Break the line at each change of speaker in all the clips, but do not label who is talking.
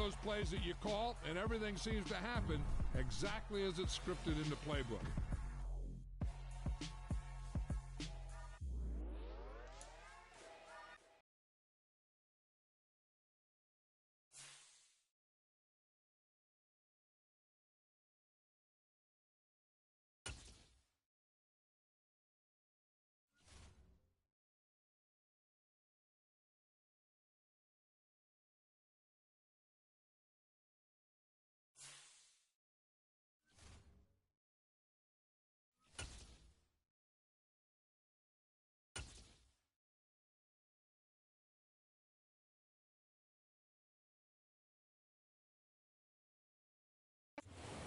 those plays that you call, and everything seems to happen exactly as it's scripted in the playbook.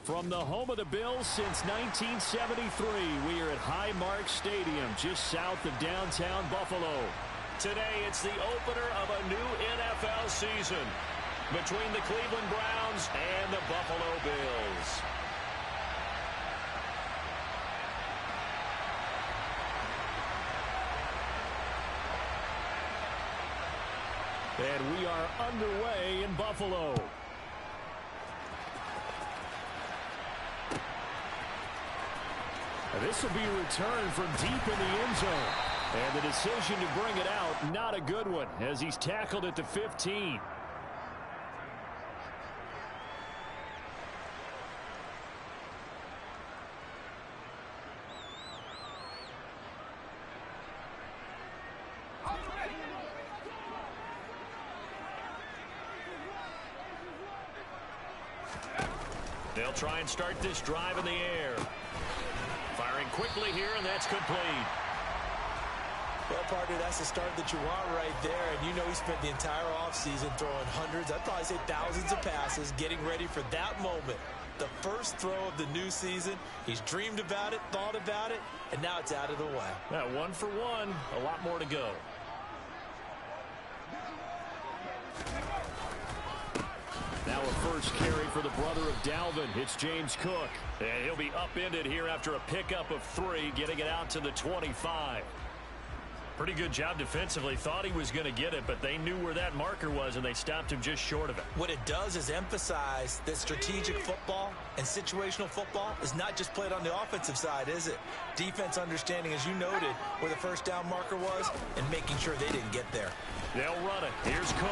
From the home of the Bills since 1973, we are at Highmark Stadium, just south of downtown Buffalo. Today, it's the opener of a new NFL season between the Cleveland Browns and the Buffalo Bills. And we are underway in Buffalo. This will be a return from deep in the end zone. And the decision to bring it out, not a good one, as he's tackled at the 15. They'll try and start this drive in the air. Firing quickly here, and that's complete.
Well, partner, that's the start that you want right there. And you know he spent the entire offseason throwing hundreds, I'd probably say thousands of passes, getting ready for that moment. The first throw of the new season. He's dreamed about it, thought about it, and now it's out of the way.
Now, 1 for 1, a lot more to go. Now a first carry for the brother of Dalvin. It's James Cook. And he'll be upended here after a pickup of 3, getting it out to the 25. Pretty good job defensively. Thought he was going to get it, but they knew where that marker was, and they stopped him just short of it.
What it does is emphasize that strategic football and situational football is not just played on the offensive side, is it? Defense understanding, as you noted, where the first down marker was and making sure they didn't get there.
They'll run it. Here's Cook.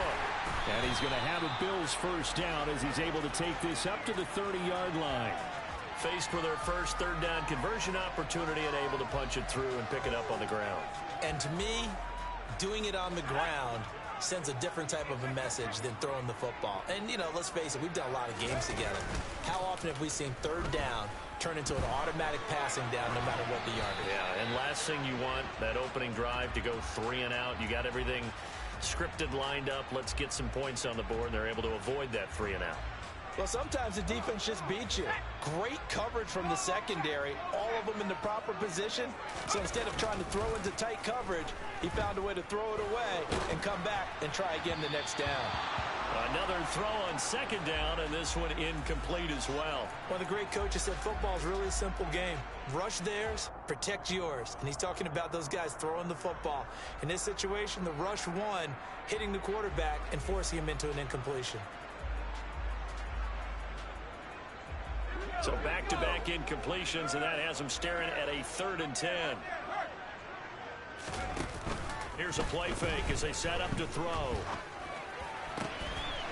And he's going to have a Bills first down as he's able to take this up to the 30-yard line. Faced with their first third down conversion opportunity and able to punch it through and pick it up on the ground.
And to me, doing it on the ground sends a different type of a message than throwing the football. And, you know, let's face it, we've done a lot of games together. How often have we seen third down turn into an automatic passing down no matter what the yardage?
Yeah, and last thing you want, that opening drive to go 3 and out. You got everything scripted, lined up. Let's get some points on the board, and they're able to avoid that 3 and out.
Well, sometimes the defense just beats you. Great coverage from the secondary, all of them in the proper position. So instead of trying to throw into tight coverage, he found a way to throw it away and come back and try again the next down.
Another throw on second down, and this one incomplete as well.
One of the great coaches said football is really a simple game. Rush theirs, protect yours. And he's talking about those guys throwing the football. In this situation, the rush won, hitting the quarterback and forcing him into an incompletion.
So back-to-back incompletions, and that has him staring at a 3rd and 10. Here's a play fake as they set up to throw.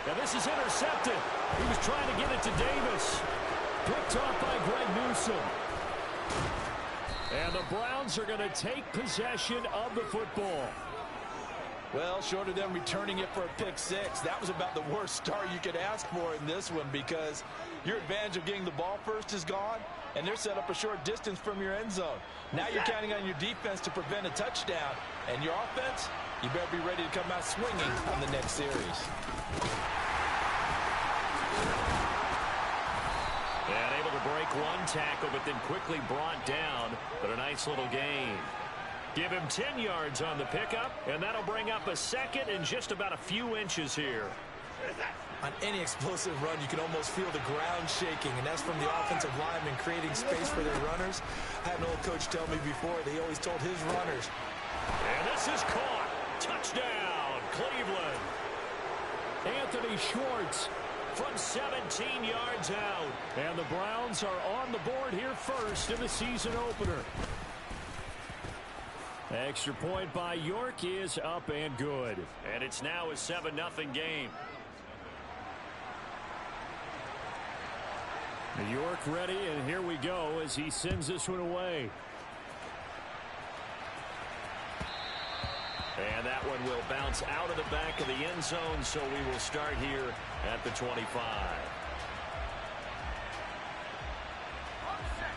Now this is intercepted. He was trying to get it to Davis. Picked off by Greg Newsome. And the Browns are going to take possession of the football.
Well, short of them returning it for a pick 6, that was about the worst start you could ask for in this one, because your advantage of getting the ball first is gone, and they're set up a short distance from your end zone. Now you're counting on your defense to prevent a touchdown, and your offense, you better be ready to come out swinging on the next series.
And able to break one tackle, but then quickly brought down, but a nice little gain. Give him 10 yards on the pickup, and that'll bring up a second and just about a few inches here.
On any explosive run, you can almost feel the ground shaking, and that's from the offensive linemen creating space for their runners. I had an old coach tell me before, they always told his runners.
And this is caught. Touchdown, Cleveland.
Anthony Schwartz
from 17 yards out. And the Browns are on the board here first in the season opener. Extra point by York is up and good. And it's now a 7-0 game. York ready, and here we go as he sends this one away. And that one will bounce out of the back of the end zone, so we will start here at the 25.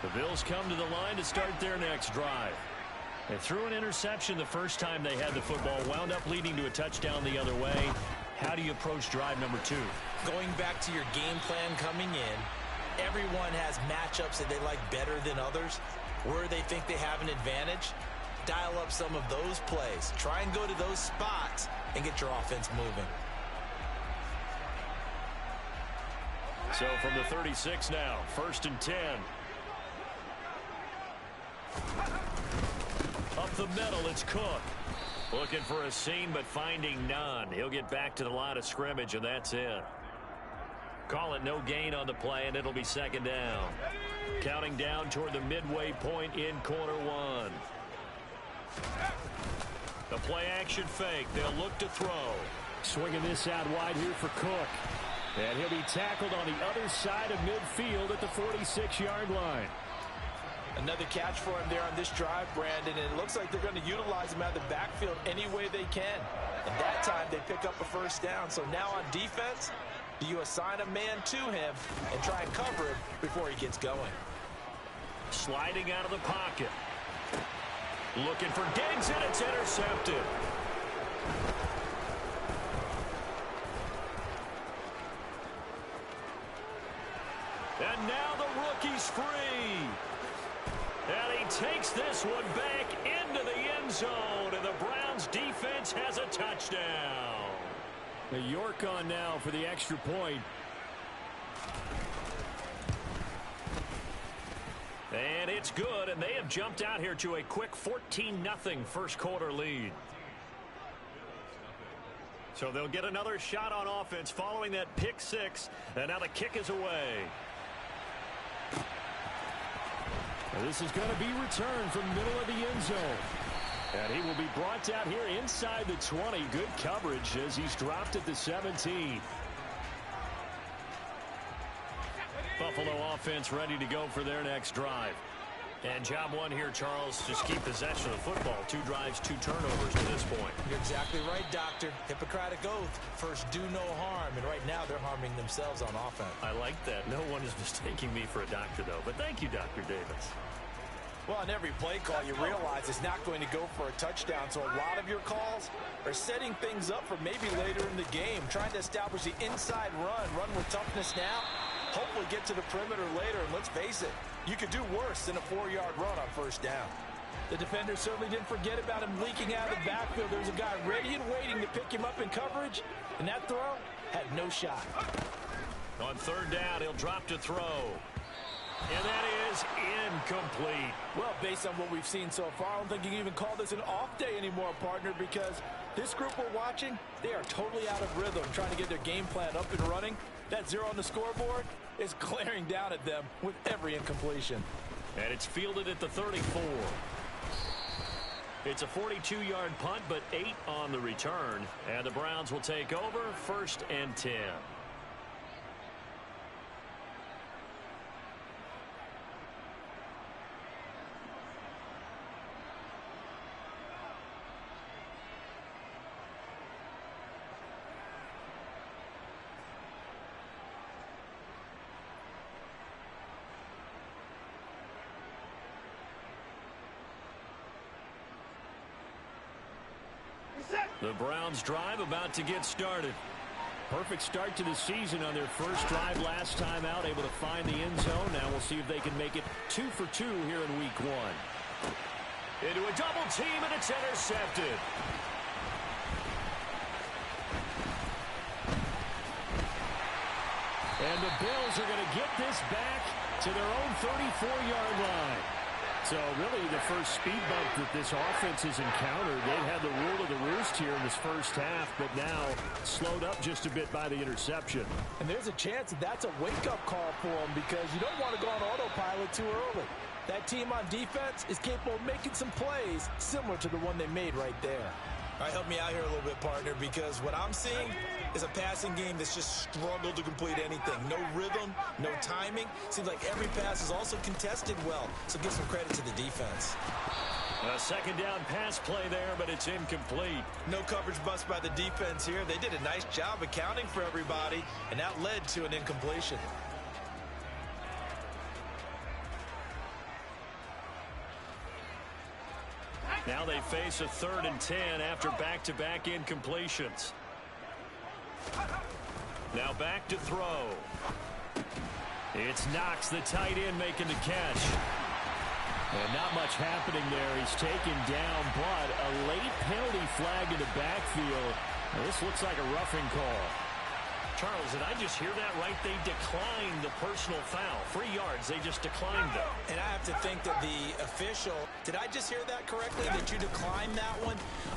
The Bills come to the line to start their next drive. They threw an interception the first time they had the football, wound up leading to a touchdown the other way. How do you approach drive number 2?
Going back to your game plan coming in, everyone has matchups that they like better than others. Where they think they have an advantage, dial up some of those plays. Try and go to those spots and get your offense moving.
So from the 36 now, 1st and 10. Up the middle, it's Cook. Looking for a seam, but finding none. He'll get back to the line of scrimmage, and that's it. Call it no gain on the play, and it'll be 2nd down. Counting down toward the midway point in quarter 1. The play action fake. They'll look to throw. Swinging this out wide here for Cook. And he'll be tackled on the other side of midfield at the 46-yard line.
Another catch for him there on this drive, Brandon, and it looks like they're going to utilize him out of the backfield any way they can. And that time they pick up a 1st down. So now on defense, do you assign a man to him and try and cover him before he gets going?
Sliding out of the pocket. Looking for Diggs, and it's intercepted. And now the rookie's free. And he takes this one back into the end zone, and the Browns defense has a touchdown. The York on now for the extra point. And it's good, and they have jumped out here to a quick 14-0 first quarter lead. So they'll get another shot on offense following that pick 6, and now the kick is away. This is going to be returned from the middle of the end zone. And he will be brought down here inside the 20. Good coverage as he's dropped at the 17. Buffalo offense ready to go for their next drive. And job 1 here, Charles, just keep possession of the football. 2 drives, 2 turnovers to this point.
You're exactly right, Doctor. Hippocratic oath. First, do no harm. And right now, they're harming themselves on offense.
I like that. No one is mistaking me for a doctor, though. But thank you, Dr. Davis.
Well, on every play call, you realize it's not going to go for a touchdown. So a lot of your calls are setting things up for maybe later in the game, trying to establish the inside run with toughness now, hopefully get to the perimeter later. And let's face it, you could do worse than a 4-yard run on 1st down. The defender certainly didn't forget about him leaking out of the backfield. There was a guy ready and waiting to pick him up in coverage, and that throw had no shot.
On 3rd down, he'll drop to throw. And that is incomplete.
Well, based on what we've seen so far, I don't think you can even call this an off day anymore, partner, because this group we're watching, they are totally out of rhythm, trying to get their game plan up and running. That 0 on the scoreboard is glaring down at them with every incompletion.
And it's fielded at the 34. It's a 42-yard punt, but 8 on the return. And the Browns will take over 1st and 10. The Browns drive about to get started. Perfect start to the season on their first drive last time out, able to find the end zone. Now we'll see if they can make it 2 for 2 here in week 1. Into a double team, and it's intercepted. And the Bills are going to get this back to their own 34-yard line. So really the first speed bump that this offense has encountered, they've had the rule of the roost here in this first half, but now slowed up just a bit by the interception.
And there's a chance that that's a wake-up call for them because you don't want to go on autopilot too early. That team on defense is capable of making some plays similar to the one they made right there.
All right, help me out here a little bit, partner, because what I'm seeing is a passing game that's just struggled to complete anything. No rhythm, no timing. Seems like every pass is also contested well, so give some credit to the defense.
A second down pass play there, but it's incomplete.
No coverage bust by the defense here. They did a nice job accounting for everybody, and that led to an incompletion.
Now they face a 3rd and 10 after back-to-back incompletions. Now back to throw. It's Knox, the tight end, making the catch. And not much happening there. He's taken down, but a late penalty flag in the backfield. Now, this looks like a roughing call. Charles, did I just hear that right? They declined the personal foul. 3 yards, they just declined them.
And I have to think that the official, did I just hear that correctly, that you declined that one?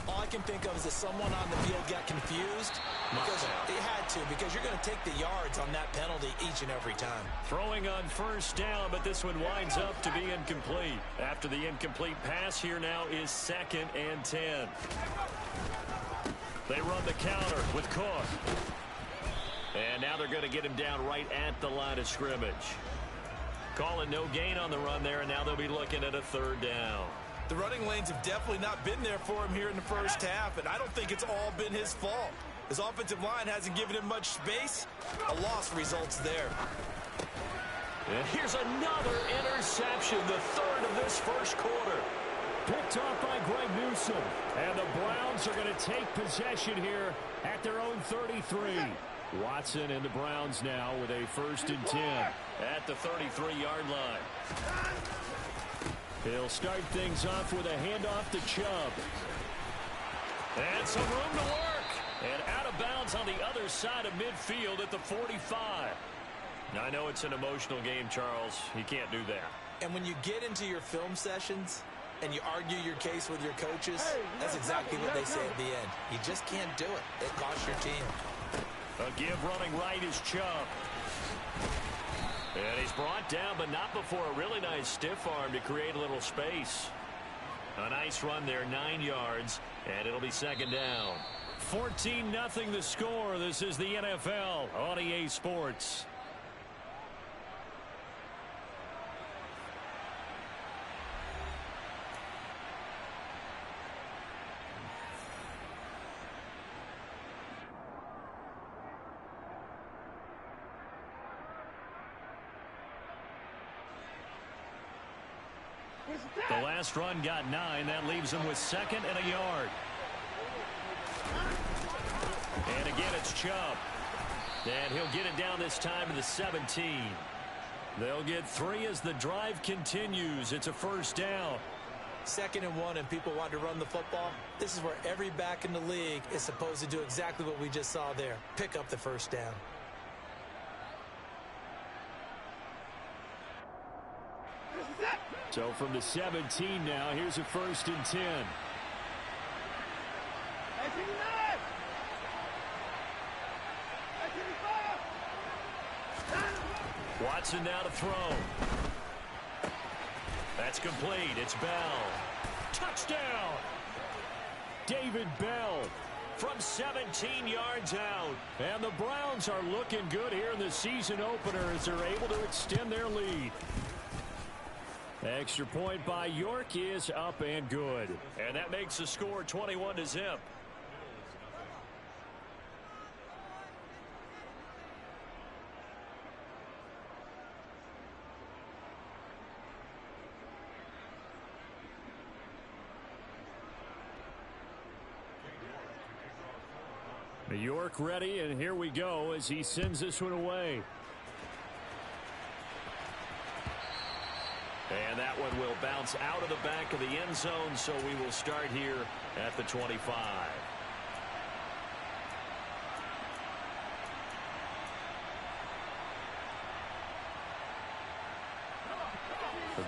All I can think of is that someone on the field got confused. Because they had to, because you're going to take the yards on that penalty each and every time.
Throwing on first down, but this one winds up to be incomplete. After the incomplete pass, here now is 2nd and 10. They run the counter with Cook. And now they're going to get him down right at the line of scrimmage. Calling no gain on the run there, and now they'll be looking at a 3rd down.
The running lanes have definitely not been there for him here in the first half, and I don't think it's all been his fault. His offensive line hasn't given him much space. A loss results there.
And here's another interception, the 3rd of this first quarter. Picked off by Greg Newsome. And the Browns are going to take possession here at their own 33. Watson and the Browns now with a 1st and 10 at the 33-yard line. He'll start things off with a handoff to Chubb. And some room to work. And out of bounds on the other side of midfield at the 45. Now, I know it's an emotional game, Charles. You can't do that.
And when you get into your film sessions and you argue your case with your coaches, that's exactly what they say at the end. You just can't do it. It costs your team.
A give running right is Chubb. And he's brought down, but not before a really nice stiff arm to create a little space. A nice run there, 9 yards, and it'll be 2nd down. 14-0 the score. This is the NFL on EA Sports. The last run got 9. That leaves him with 2nd and a yard. And again, it's Chubb. And he'll get it down this time to the 17. They'll get 3 as the drive continues. It's a 1st down.
2nd and 1, and people want to run the football. This is where every back in the league is supposed to do exactly what we just saw there. Pick up the 1st down.
So from the 17 now, here's a 1st and 10. Watson now to throw. That's complete. It's Bell. Touchdown! David Bell from 17 yards out. And the Browns are looking good here in the season opener as they're able to extend their lead. Extra point by York is up and good. And that makes the score 21-0. York ready, and here we go as he sends this one away. And that one will bounce out of the back of the end zone, so we will start here at the 25.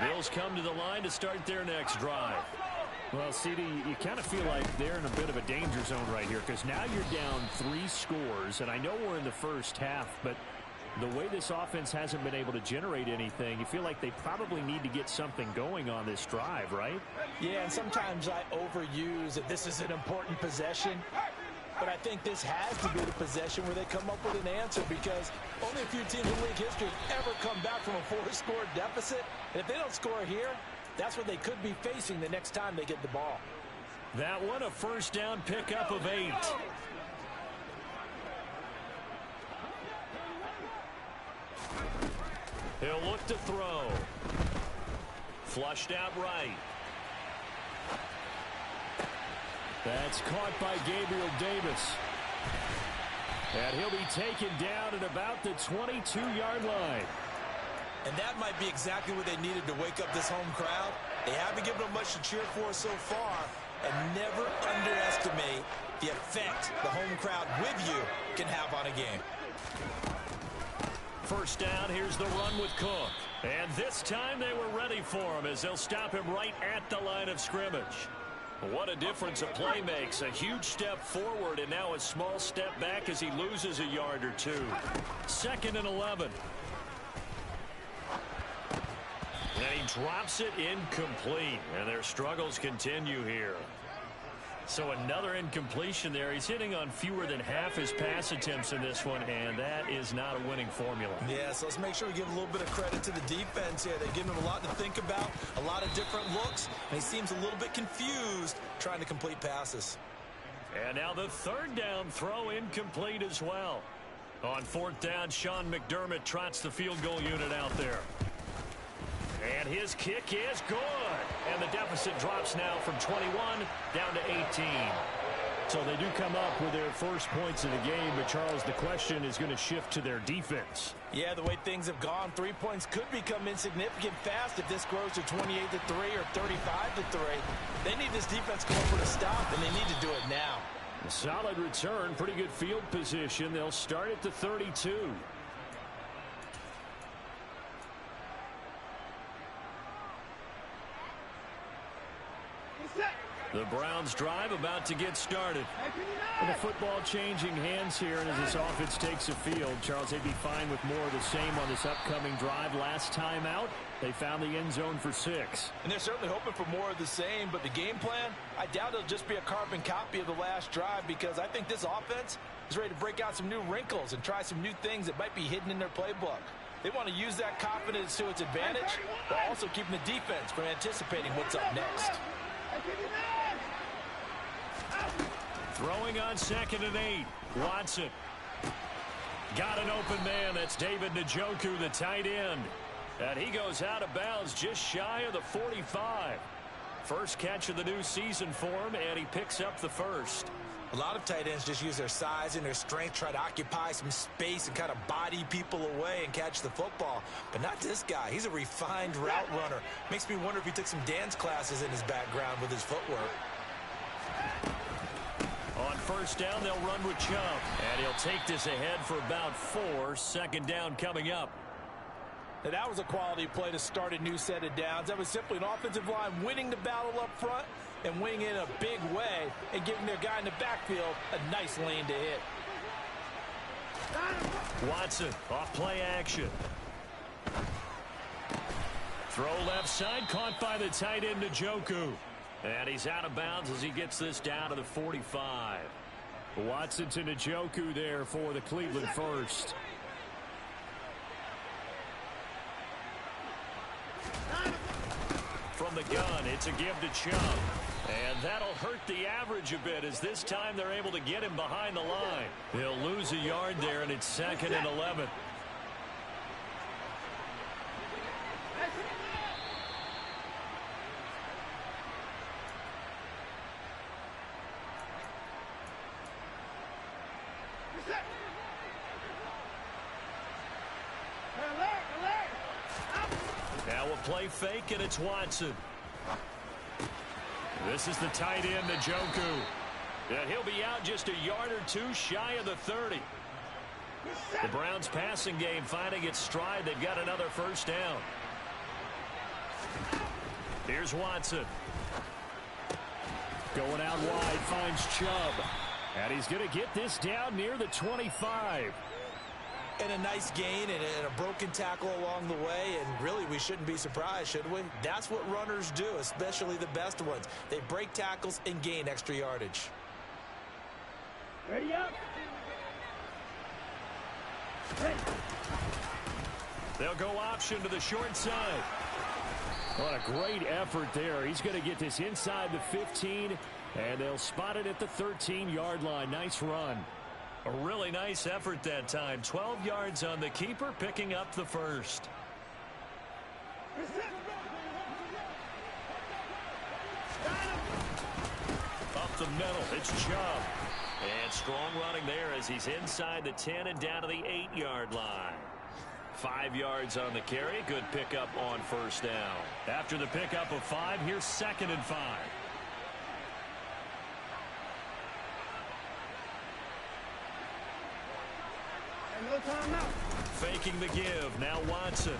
Bills come to the line to start their next drive. Well, CD, you kind of feel like they're in a bit of a danger zone right here because now you're down 3 scores, and I know we're in the first half, but the way this offense hasn't been able to generate anything, you feel like they probably need to get something going on this drive, right?
Yeah, and sometimes I overuse that this is an important possession. But I think this has to be the possession where they come up with an answer because only a few teams in league history have ever come back from a 4-score deficit. And if they don't score here, that's what they could be facing the next time they get the ball.
That one, a first down pickup of 8. He'll look to throw. Flushed out right. That's caught by Gabriel Davis. And he'll be taken down at about the 22-yard line.
And that might be exactly what they needed to wake up this home crowd. They haven't given them much to cheer for so far. And never underestimate the effect the home crowd with you can have on a game.
First down, here's the run with Cook. And this time they were ready for him as they'll stop him right at the line of scrimmage. What a difference a play makes. A huge step forward and now a small step back as he loses a yard or 2. 2nd and 11. And he drops it incomplete. And their struggles continue here. So another incompletion there. He's hitting on fewer than half his pass attempts in this one, and that is not a winning formula.
Yeah, so let's make sure we give a little bit of credit to the defense here. They've given him a lot to think about, a lot of different looks, and he seems a little bit confused trying to complete passes.
And now the 3rd down throw incomplete as well. On 4th down, Sean McDermott trots the field goal unit out there. And his kick is good. And the deficit drops now from 21 down to 18. So they do come up with their first points of the game. But, Charles, the question is going to shift to their defense.
Yeah, the way things have gone, 3 points could become insignificant fast if this grows to 28-3 or 35-3. They need this defense come over to stop, and they need to do it now.
A solid return, pretty good field position. They'll start at the 32. The Browns drive about to get started. And the football changing hands here, and as this offense takes the field, Charles, they'd be fine with more of the same on this upcoming drive. Last time out, they found the end zone for 6.
And they're certainly hoping for more of the same, but the game plan, I doubt it'll just be a carbon copy of the last drive because I think this offense is ready to break out some new wrinkles and try some new things that might be hidden in their playbook. They want to use that confidence to its advantage, while also keeping the defense from anticipating what's up next.
Throwing on 2nd and 8. Watson. Got an open man. That's David Njoku, the tight end. And he goes out of bounds just shy of the 45. First catch of the new season for him, and he picks up the first.
A lot of tight ends just use their size and their strength, try to occupy some space and kind of body people away and catch the football. But not this guy. He's a refined route runner. Makes me wonder if he took some dance classes in his background with his footwork.
On first down, they'll run with Chubb. And he'll take this ahead for about 4. 2nd down coming up.
Now that was a quality play to start a new set of downs. That was simply an offensive line winning the battle up front and winning it in a big way and giving their guy in the backfield a nice lane to hit.
Watson off play action. Throw left side, caught by the tight end Njoku. And he's out of bounds as he gets this down to the 45. Watson to Njoku there for the Cleveland first. From the gun, it's a give to Chubb. And that'll hurt the average a bit as this time they're able to get him behind the line. He'll lose a yard there, and it's 2nd and 11. Now we'll play fake, and it's Watson. This is the tight end, Njoku. And he'll be out just a yard or 2 shy of the 30. The Browns passing game finding its stride. They've got another first down. Here's Watson. Going out wide, finds Chubb. And he's going to get this down near the 25.
And a nice gain and a broken tackle along the way. And really, we shouldn't be surprised, should we? That's what runners do, especially the best ones. They break tackles and gain extra yardage.
Ready up. Ready.
They'll go option to the short side. What a great effort there. He's going to get this inside the 15, and they'll spot it at the 13-yard line. Nice run.
A really nice effort that time. 12 yards on the keeper, picking up the first.
Up the middle, it's Chubb. And strong running there as he's inside the 10 and down to the 8-yard line. 5 yards on the carry. Good pickup on first down.
After the pickup of 5, here's 2nd and 5.
No timeout.
Faking the give. Now Watson.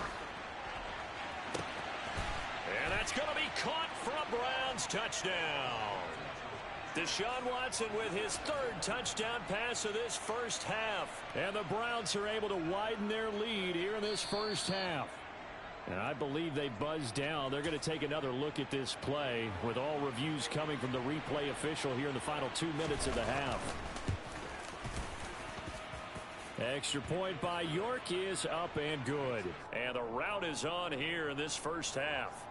And that's going to be caught for a Browns touchdown. Deshaun Watson with his 3rd touchdown pass of this first half. And the Browns are able to widen their lead here in this first half. And I believe they buzzed down. They're going to take another look at this play with all reviews coming from the replay official here in the final 2 minutes of the half. Extra point by York is up and good. And the route is on here in this first half.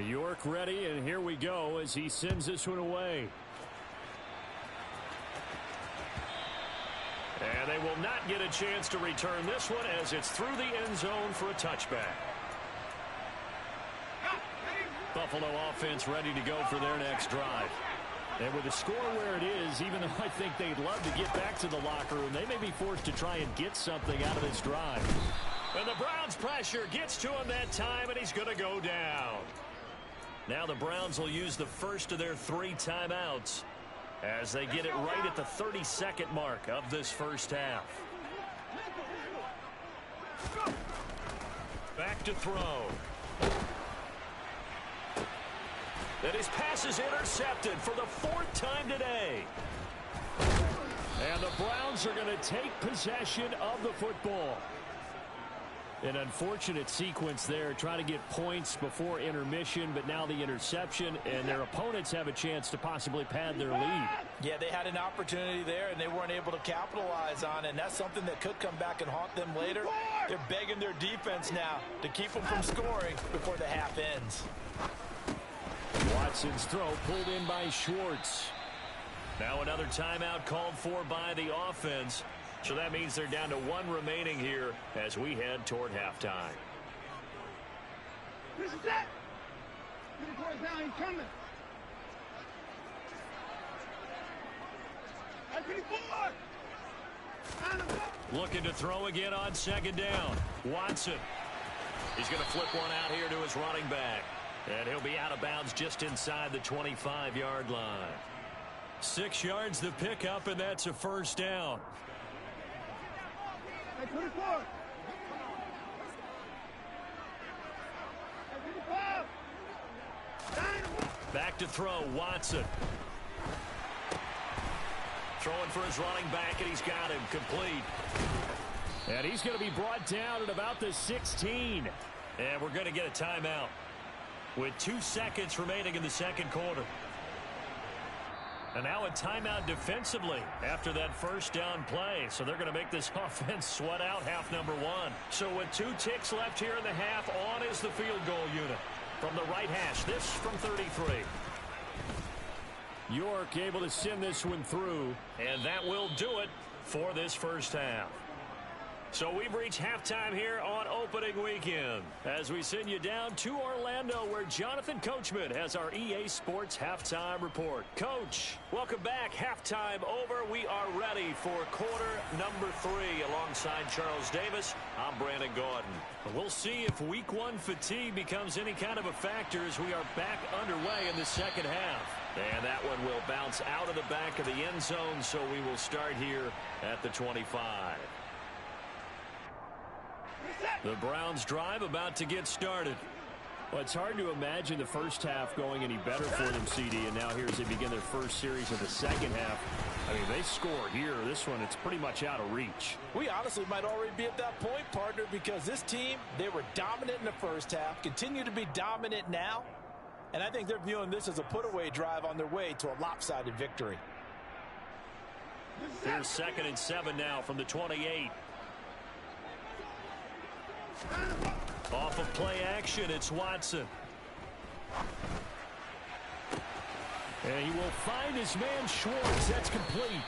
York ready, and here we go as he sends this one away. And they will not get a chance to return this one as it's through the end zone for a touchback. Buffalo offense ready to go for their next drive. And with the score where it is, even though I think they'd love to get back to the locker room, they may be forced to try and get something out of this drive. And the Browns pressure gets to him that time, and he's going to go down. Now the Browns will use the first of their 3 timeouts as they get it right at the 32nd mark of this first half. Back to throw. And his pass is intercepted for the 4th time today. And the Browns are going to take possession of the football. An unfortunate sequence there, trying to get points before intermission, but now the interception, and their opponents have a chance to possibly pad their lead.
Yeah, they had an opportunity there, and they weren't able to capitalize on it, and that's something that could come back and haunt them later. They're begging their defense now to keep them from scoring before the half ends.
Watson's throw pulled in by Schwartz. Now another timeout called for by the offense. So that means they're down to 1 remaining here as we head toward halftime.
This is it. Now he's coming.
Looking to throw again on 2nd down. Watson. He's going to flip one out here to his running back. And he'll be out of bounds just inside the 25-yard line. 6 yards the pickup, and that's a first down. Back to throw, Watson. Throwing for his running back, and he's got him complete. And he's going to be brought down at about the 16. And we're going to get a timeout with 2 seconds remaining in the 2nd quarter. And now a timeout defensively after that first down play. So they're going to make this offense sweat out half number 1. So with 2 ticks left here in the half, on is the field goal unit. From the right hash, this from 33. York able to send this one through. And that will do it for this first half.
So we've reached halftime here on opening weekend as we send you down to Orlando where Jonathan Coachman has our EA Sports halftime report. Coach, welcome back. Halftime over. We are ready for quarter number 3 alongside Charles Davis. I'm Brandon Gaudin. We'll see if week 1 fatigue becomes any kind of a factor as we are back underway in the second half. And that one will bounce out of the back of the end zone, so we will start here at the 25. The Browns drive about to get started. Well, it's hard to imagine the first half going any better for them, CD, and now here as they begin their first series of the second half. I mean, they score here. This one, it's pretty much out of reach.
We honestly might already be at that point, partner, because this team, they were dominant in the first half, continue to be dominant now, and I think they're viewing this as a put-away drive on their way to a lopsided victory.
Here's 2nd and 7 now from the 28. Off of play action, it's Watson. And he will find his man Schwartz. That's complete.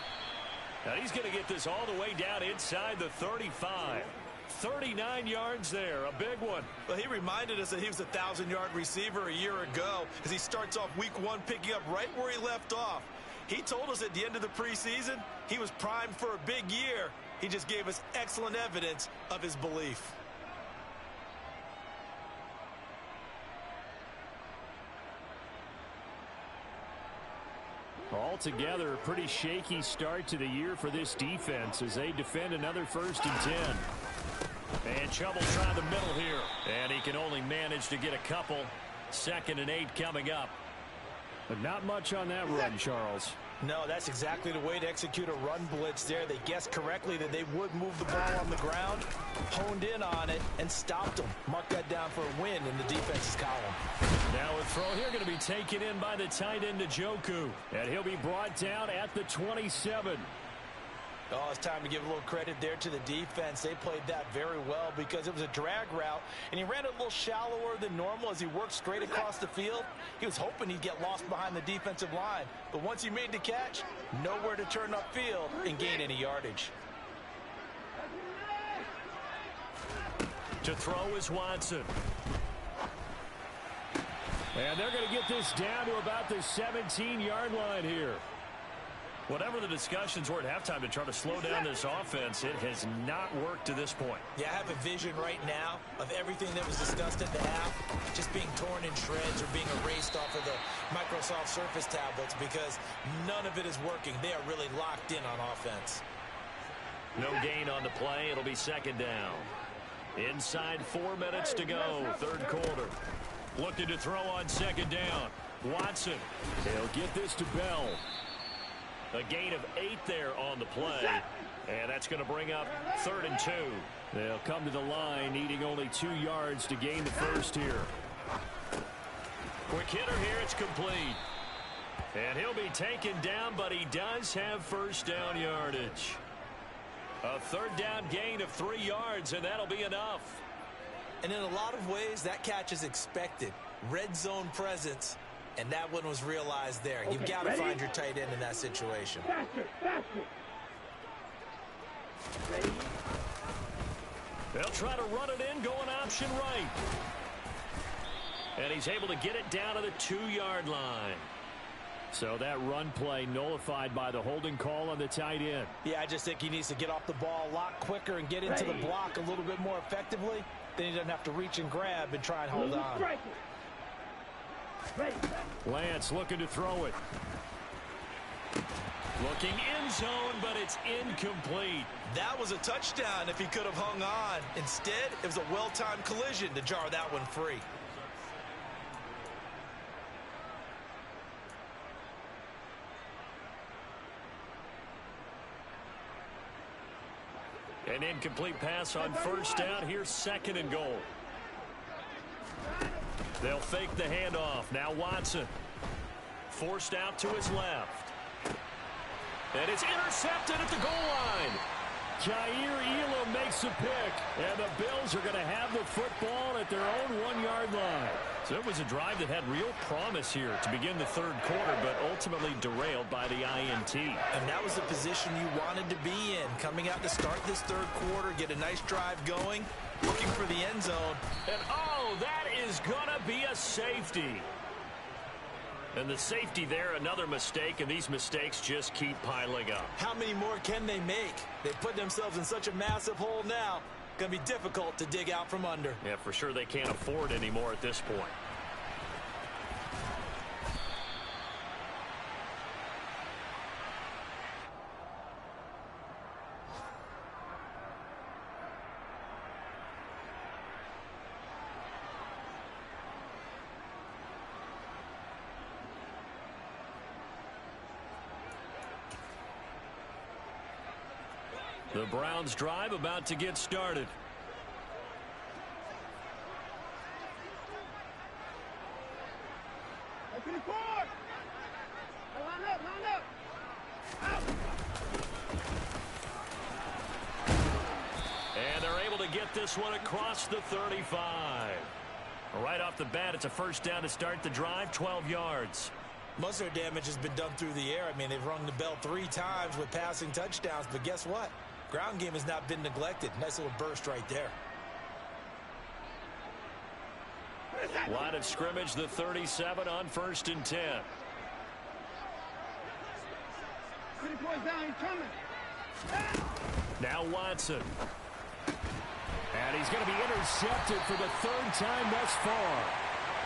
Now he's going to get this all the way down inside the 35. 39 yards there, a big one.
Well, he reminded us that he was a 1,000-yard receiver a year ago as he starts off week 1 picking up right where he left off. He told us at the end of the preseason he was primed for a big year. He just gave us excellent evidence of his belief.
Altogether, a pretty shaky start to the year for this defense as they defend another 1st and 10. And trouble trying the middle here. And he can only manage to get a couple. 2nd and 8 coming up. But not much on that run, Charles.
No, that's exactly the way to execute a run blitz there. They guessed correctly that they would move the ball on the ground, honed in on it, and stopped them. Mark that down for a win in the defense's column.
Now a throw here going to be taken in by the tight end Njoku. And he'll be brought down at the 27.
Oh, it's time to give a little credit there to the defense. They played that very well because it was a drag route, and he ran it a little shallower than normal as he worked straight across the field. He was hoping he'd get lost behind the defensive line, but once he made the catch, nowhere to turn upfield and gain any yardage.
To throw is Watson. And they're going to get this down to about the 17-yard line here. Whatever the discussions were at halftime to try to slow down this offense, it has not worked to this point.
Yeah, I have a vision right now of everything that was discussed at the half just being torn in shreds or being erased off of the Microsoft Surface tablets because none of it is working. They are really locked in on offense.
No gain on the play. It'll be 2nd down. Inside 4 minutes to go, 3rd quarter. Looking to throw on 2nd down. Watson. He'll get this to Bell. A gain of 8 there on the play. And that's going to bring up 3rd and 2. They'll come to the line needing only 2 yards to gain the first here. Quick hitter here. It's complete. And he'll be taken down, but he does have 1st down yardage. A 3rd down gain of 3 yards, and that'll be enough.
And in a lot of ways, that catch is expected. Red zone presence. And that one was realized there. You've got to find your tight end in that situation.
They'll try to run it in, going option right. And he's able to get it down to the 2-yard line. So that run play nullified by the holding call on the tight end.
Yeah, I just think he needs to get off the ball a lot quicker and get into the block a little bit more effectively. Then he doesn't have to reach and grab and try and hold on.
Lance looking to throw it. Looking in zone, but it's incomplete.
That was a touchdown if he could have hung on. Instead, it was a well-timed collision to jar that one free.
An incomplete pass on 1st down. Here's 2nd and goal. They'll fake the handoff. Now Watson. Forced out to his left. And it's intercepted at the goal line.
Jair Elam makes a pick, and the Bills are going to have the football at their own 1-yard line.
So it was a drive that had real promise here to begin the third quarter, but ultimately derailed by the INT.
And that was the position you wanted to be in. Coming out to start this third quarter, get a nice drive going, looking for the end zone.
And, oh, that is going to be a safety. And the safety there, another mistake, and these mistakes just keep piling up.
How many more can they make? They put themselves in such a massive hole now. Going to be difficult to dig out from under.
Yeah, for sure they can't afford anymore at this point. The Browns drive about to get started.
Open the court. Line up. Out.
And they're able to get this one across the 35. Right off the bat, it's a first down to start the drive, 12 yards.
Most of their damage has been done through the air. I mean, they've rung the bell 3 times with passing touchdowns, but guess what? Ground game has not been neglected. Nice little burst right there.
Line of scrimmage, the 37 on 1st and 10.
3 points down, he's coming.
Now Watson.
And he's going to be intercepted for the 3rd time thus far.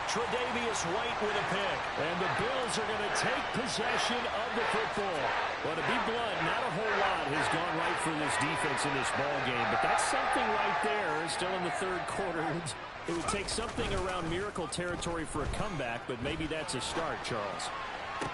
Tre'Davious White with a pick.
And the Bills are going to take possession of the football. Well, to be blunt, not a whole lot has gone right for this defense in this ball game, but that's something right there. Still in the third quarter. It would take something around miracle territory for a comeback, but maybe that's a start, Charles.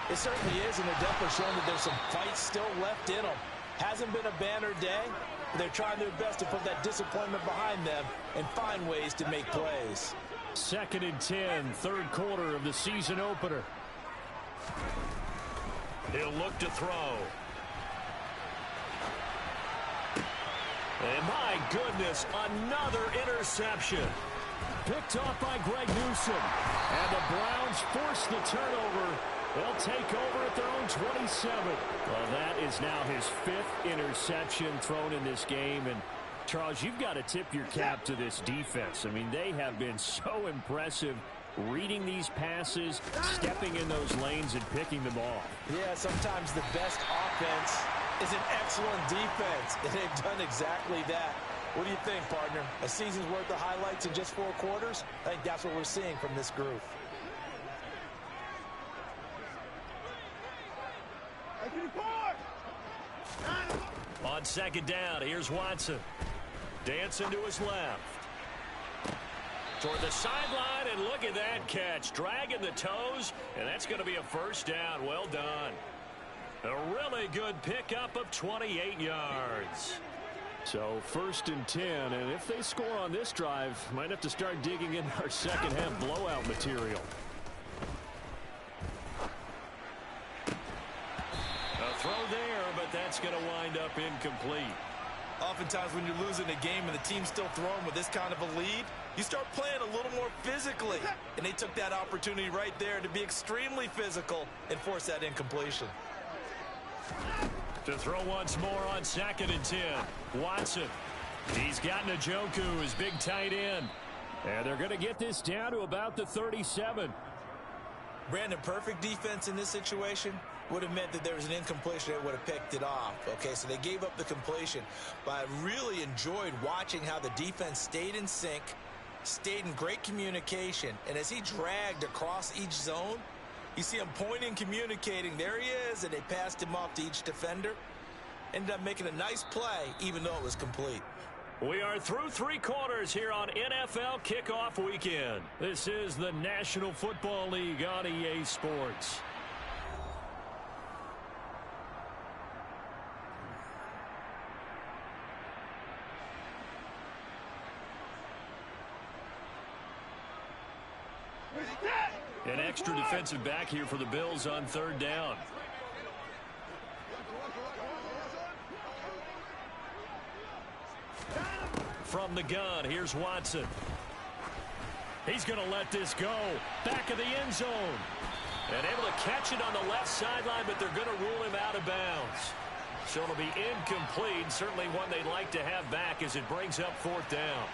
It certainly is, and they're definitely showing that there's some fight still left in them. Hasn't been a banner day, but they're trying their best to put that disappointment behind them and find ways to make plays.
2nd and 10, third quarter of the season opener.
He'll look to throw. And my goodness, another interception.
Picked off by Greg Newsome. And the Browns force the turnover. They'll take over at their own 27. Well, that is now his 5th interception thrown in this game. And Charles, you've got to tip your cap to this defense. I mean, they have been so impressive reading these passes, stepping in those lanes, and picking them off.
Yeah, sometimes the best offense is an excellent defense, and they've done exactly that. What do you think, partner? A season's worth of highlights in just 4 quarters? I think that's what we're seeing from this group.
On 2nd down, here's Watson. Dancing to his left. Toward the sideline, and look at that catch. Dragging the toes, and that's going to be a first down. Well done. A really good pickup of 28 yards.
So 1st and 10, and if they score on this drive, might have to start digging in our second half blowout material.
A throw there, but that's going to wind up incomplete.
Oftentimes when you're losing a game and the team's still throwing with this kind of a lead, you start playing a little more physically. And they took that opportunity right there to be extremely physical and force that incompletion.
To throw once more on 2nd and 10. Watson. He's got Njoku, his big tight end.
And they're going to get this down to about the 37.
Brandon, perfect defense in this situation would have meant that there was an incompletion that would have picked it off. Okay, so they gave up the completion. But I really enjoyed watching how the defense stayed in sync, stayed in great communication. And as he dragged across each zone, you see him pointing, communicating. There he is, and they passed him off to each defender. Ended up making a nice play, even though it was complete.
We are through 3 quarters here on NFL Kickoff Weekend. This is the National Football League on EA Sports. An extra defensive back here for the Bills on 3rd down. From the gun, here's Watson. He's going to let this go. Back of the end zone. And able to catch it on the left sideline, but they're going to rule him out of bounds. So it'll be incomplete. Certainly one they'd like to have back as it brings up 4th down.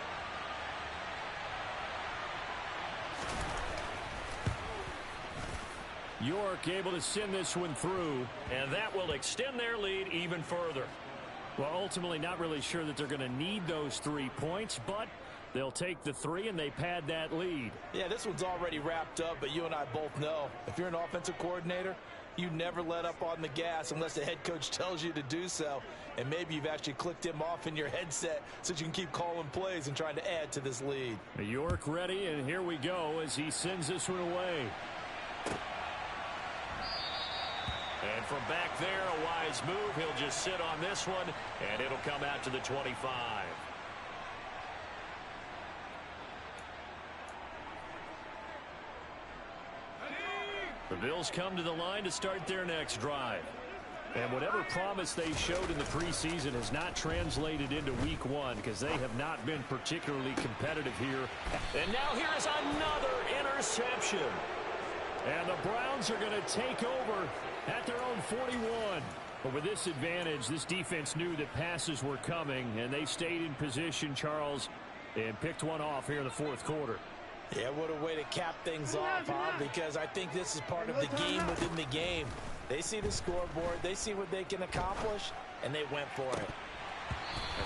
York able to send this one through, and that will extend their lead even further. Well, ultimately not really sure that they're going to need those 3 points, but they'll take the 3 and they pad that lead.
Yeah, this one's already wrapped up, but you and I both know if you're an offensive coordinator, you never let up on the gas unless the head coach tells you to do so. And maybe you've actually clicked him off in your headset so you can keep calling plays and trying to add to this lead.
York ready, and here we go as he sends this one away. And from back there, a wise move. He'll just sit on this one, and it'll come out to the 25. The Bills come to the line to start their next drive. And whatever promise they showed in the preseason has not translated into week 1 because they have not been particularly competitive here. And now here is another interception. And the Browns are going to take over at their own 41. But with this advantage, this defense knew that passes were coming, and they stayed in position, Charles, and picked one off here in the 4th quarter.
Yeah, what a way to cap things off, huh? Because I think this is part of the game within the game. They see the scoreboard, they see what they can accomplish, and they went for it.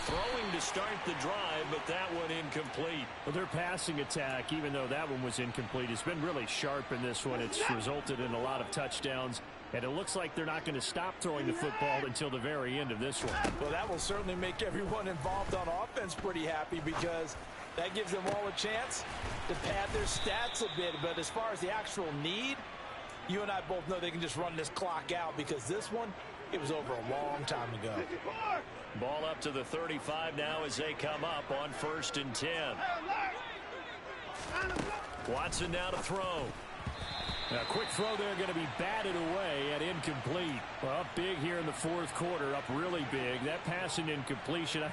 Throwing to start the drive, but that one incomplete. Well, their passing attack, even though that one was incomplete, has been really sharp in this one. It's resulted in a lot of touchdowns, and it looks like they're not going to stop throwing the football until the very end of this one.
Well, that will certainly make everyone involved on offense pretty happy because that gives them all a chance to pad their stats a bit. But as far as the actual need, you and I both know they can just run this clock out because this one, it was over a long time ago.
Ball up to the 35 now as they come up on 1st and 10. Watson now to throw. A quick throw there, going to be batted away and incomplete. Well, up big here in the 4th quarter, up really big. That pass and incompletion,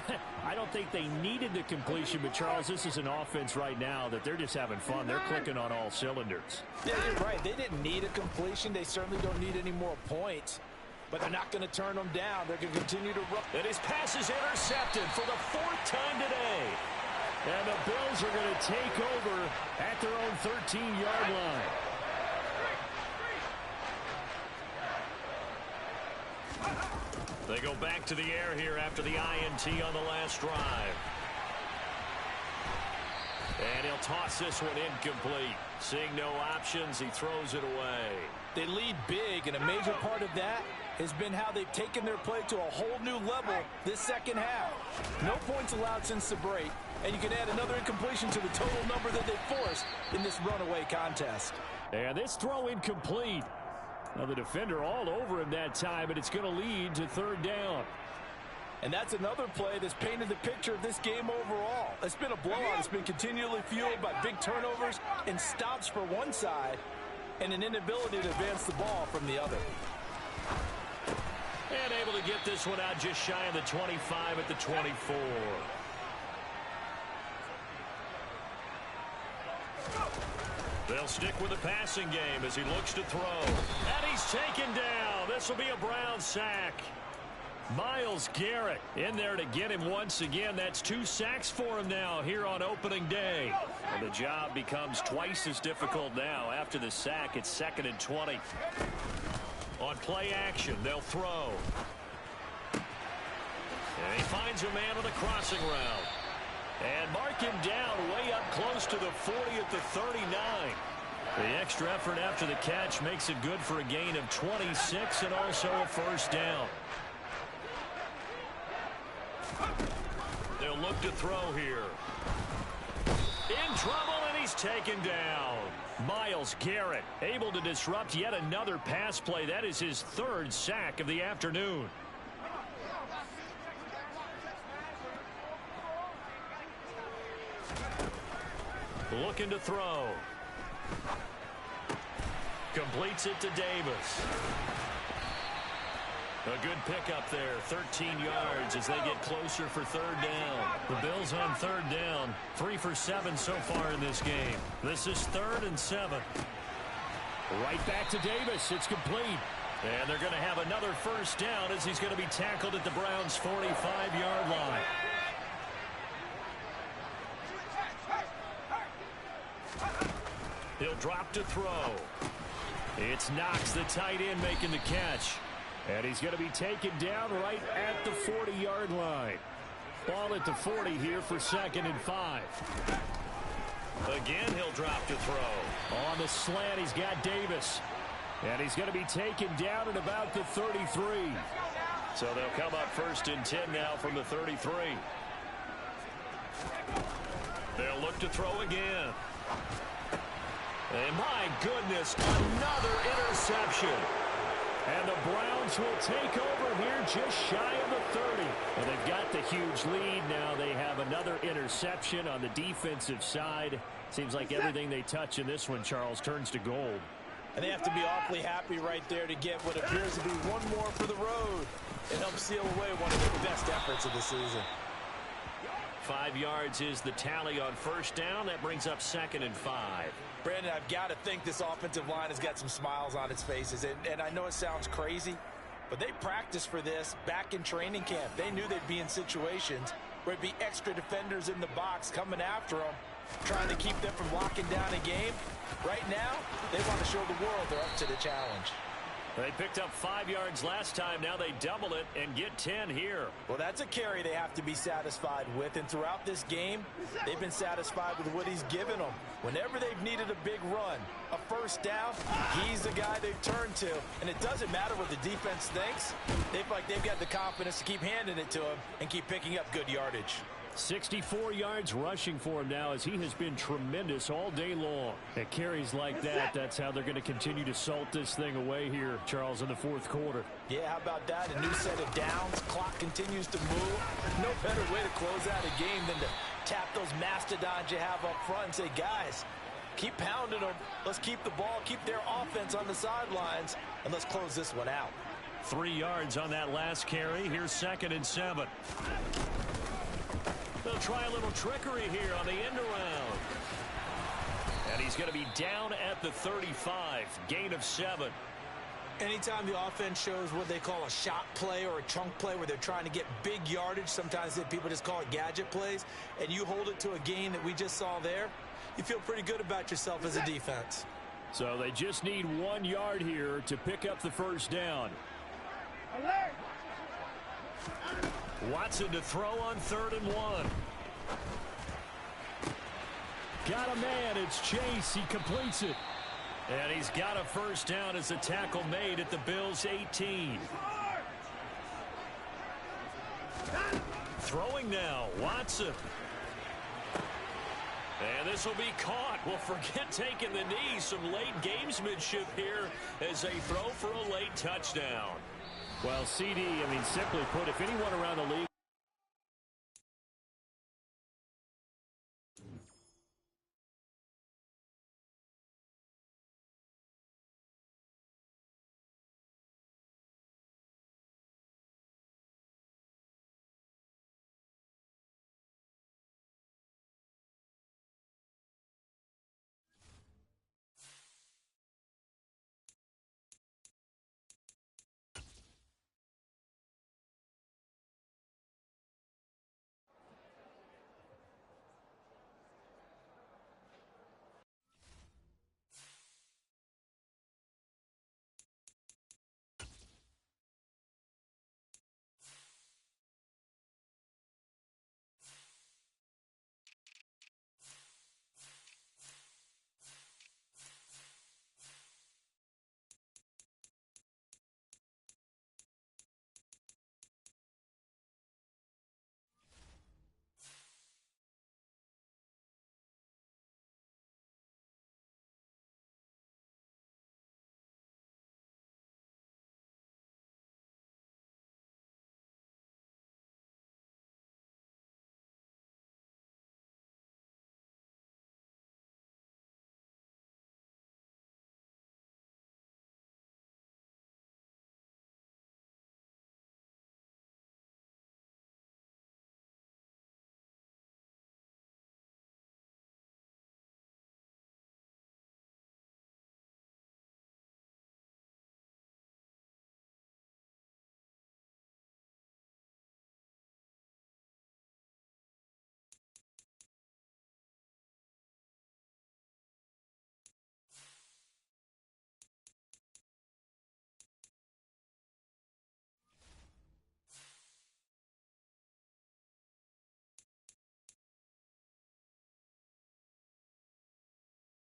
I don't think they needed the completion, but Charles, this is an offense right now that they're just having fun. They're clicking on all cylinders.
Yeah, you're right. They didn't need a completion. They certainly don't need any more points. But they're not going to turn them down. They're going to continue to run.
And his pass is intercepted for the 4th time today. And the Bills are going to take over at their own 13-yard line. They go back to the air here after the INT on the last drive. And he'll toss this one incomplete. Seeing no options, he throws it away.
They lead big, and a major part of that has been how they've taken their play to a whole new level this second half. No points allowed since the break, and you can add another incompletion to the total number that they forced in this runaway contest.
And this throw incomplete. Now the defender all over him that time, and it's going to lead to 3rd down.
And that's another play that's painted the picture of this game overall. It's been a blowout. It's been continually fueled by big turnovers and stops for one side and an inability to advance the ball from the other.
And able to get this one out just shy of the 25 at the 24. They'll stick with the passing game as he looks to throw. And he's taken down. This will be a Brown sack. Myles Garrett in there to get him once again. That's 2 sacks for him now here on opening day. And the job becomes twice as difficult now. After the sack, it's 2nd and 20. On play action, they'll throw. And he finds a man on the crossing route. And mark him down way up close to the 40 at the 39. The extra effort after the catch makes it good for a gain of 26 and also a 1st down. They'll look to throw here. In trouble, and he's taken down. Myles Garrett able to disrupt yet another pass play. That is his 3rd sack of the afternoon. Looking to throw. Completes it to Davis. A good pickup there, 13 yards as they get closer for third down. The Bills on third down, 3 for 7 so far in this game. This is 3rd and 7. Right back to Davis. It's complete. And they're going to have another first down as he's going to be tackled at the Browns' 45-yard line. He'll drop to throw. It's Knox, the tight end, making the catch. And he's going to be taken down right at the 40-yard line. Ball at the 40 here for 2nd and 5. Again, he'll drop to throw. On the slant, he's got Davis. And he's going to be taken down at about the 33. So they'll come up 1st and 10 now from the 33. They'll look to throw again. And my goodness, another interception. And the Browns will take over here just shy of the 30. And they've got the huge lead. Now they have another interception on the defensive side. Seems like everything they touch in this one, Charles, turns to gold.
And they have to be awfully happy right there to get what appears to be one more for the road and help seal away one of their best efforts of the season.
5 yards is the tally on first down. That brings up 2nd and 5.
Brandon, I've got to think this offensive line has got some smiles on its faces. And I know it sounds crazy, but they practiced for this back in training camp. They knew they'd be in situations where it'd be extra defenders in the box coming after them, trying to keep them from locking down a game. Right now, they want to show the world they're up to the challenge.
They picked up 5 yards last time. Now they double it and get 10 here.
Well, that's a carry they have to be satisfied with. And throughout this game, they've been satisfied with what he's given them. Whenever they've needed a big run, a first down, he's the guy they've turned to. And it doesn't matter what the defense thinks. They feel like they've got the confidence to keep handing it to him and keep picking up good yardage.
64 yards rushing for him now as he has been tremendous all day long. At carries like that, that's how they're going to continue to salt this thing away here, Charles, in the 4th quarter.
Yeah, how about that? A new set of downs. Clock continues to move. No better way to close out a game than to tap those mastodons you have up front and say, guys, keep pounding them. Let's keep the ball, keep their offense on the sidelines, and let's close this one out.
3 yards on that last carry. Here's 2nd and 7. They'll try a little trickery here on the end around. And he's going to be down at the 35. Gain of 7.
Anytime the offense shows what they call a shot play or a chunk play where they're trying to get big yardage, sometimes people just call it gadget plays, and you hold it to a gain that we just saw there, you feel pretty good about yourself as a defense.
So they just need 1 yard here to pick up the first down.
Alert!
Watson to throw on 3rd and 1. Got a man. It's Chase. He completes it. And he's got a first down as a tackle made at the Bills' 18. Throwing now. Watson. And this will be caught. Well, forget taking the knee. Some late gamesmanship here as they throw for a late touchdown. Well, CD, I mean, simply put, if anyone around the league